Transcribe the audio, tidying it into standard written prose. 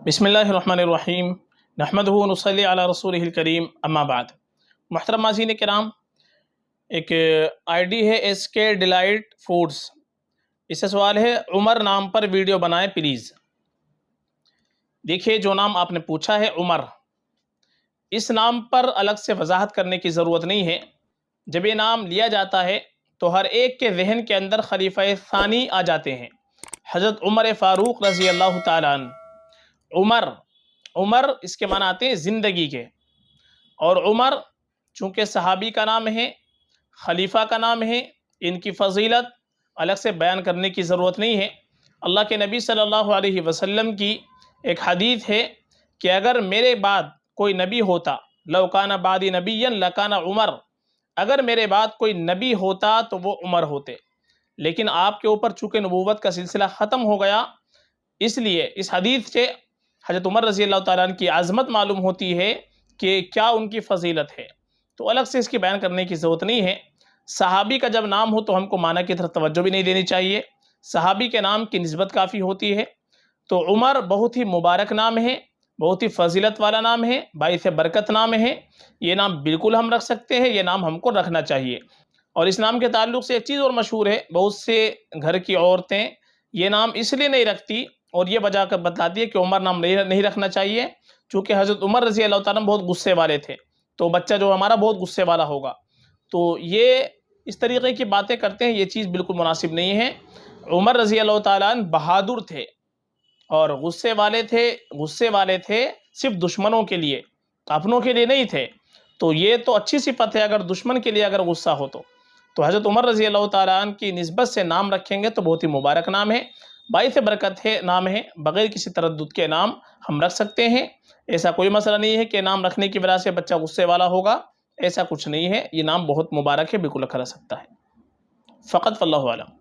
بسم اللہ الرحمن الرحیم نحمدہ و نصلی علی رسولہ الکریم اما بعد۔ محترم ناظرین کرام، ایک آئی ڈی ہے ایس کے ڈیلائٹ فوڈز، اس سے سوال ہے عمر نام پر ویڈیو بنائیں پلیز۔ دیکھیے، جو نام آپ نے پوچھا ہے عمر، اس نام پر الگ سے وضاحت کرنے کی ضرورت نہیں ہے۔ جب یہ نام لیا جاتا ہے تو ہر ایک کے ذہن کے اندر خلیفہ ثانی آ جاتے ہیں، حضرت عمر فاروق رضی اللہ تعالیٰ عنہ۔ عمر اس کے معنی آتے ہیں زندگی کے، اور عمر چونکہ صحابی کا نام ہے، خلیفہ کا نام ہے، ان کی فضیلت الگ سے بیان کرنے کی ضرورت نہیں ہے۔ اللہ کے نبی صلی اللہ علیہ وسلم کی ایک حدیث ہے کہ اگر میرے بعد کوئی نبی ہوتا، لو کان بعدی نبیا لکان عمر، اگر میرے بعد کوئی نبی ہوتا تو وہ عمر ہوتے، لیکن آپ کے اوپر چونکہ نبوت کا سلسلہ ختم ہو گیا، اس لیے اس حدیث سے حضرت عمر رضی اللہ تعالیٰ عنہ کی عظمت معلوم ہوتی ہے کہ کیا ان کی فضیلت ہے، تو الگ سے اس کی بیان کرنے کی ضرورت نہیں ہے۔ صحابی کا جب نام ہو تو ہم کو معنی کی طرف توجہ بھی نہیں دینی چاہیے، صحابی کے نام کی نسبت کافی ہوتی ہے۔ تو عمر بہت ہی مبارک نام ہے، بہت ہی فضیلت والا نام ہے، باعث برکت نام ہے، یہ نام بالکل ہم رکھ سکتے ہیں، یہ نام ہم کو رکھنا چاہیے۔ اور اس نام کے تعلق سے ایک چیز اور مشہور ہے، بہت سے گھر کی عورتیں یہ نام اس لیے نہیں رکھتی اور یہ وجہ کر بتلاتی ہے کہ عمر نام نہیں رکھنا چاہیے، چونکہ حضرت عمر رضی اللہ تعالیٰ بہت غصے والے تھے، تو بچہ جو ہمارا بہت غصے والا ہوگا، تو یہ اس طریقے کی باتیں کرتے ہیں، یہ چیز بالکل مناسب نہیں ہے۔ عمر رضی اللہ تعالیٰ بہادر تھے اور غصے والے تھے صرف دشمنوں کے لیے، اپنوں کے لیے نہیں تھے، تو یہ تو اچھی صفت ہے اگر دشمن کے لیے اگر غصہ ہو تو حضرت عمر رضی اللہ تعالیٰ عنہ کی نسبت سے نام رکھیں گے تو بہت ہی مبارک نام ہے، باعث برکت ہے نام ہے، بغیر کسی تردد کے نام ہم رکھ سکتے ہیں۔ ایسا کوئی مسئلہ نہیں ہے کہ نام رکھنے کی وجہ سے بچہ غصے والا ہوگا، ایسا کچھ نہیں ہے، یہ نام بہت مبارک ہے، بالکل رکھا جا سکتا ہے۔ فقط واللہ اعلم۔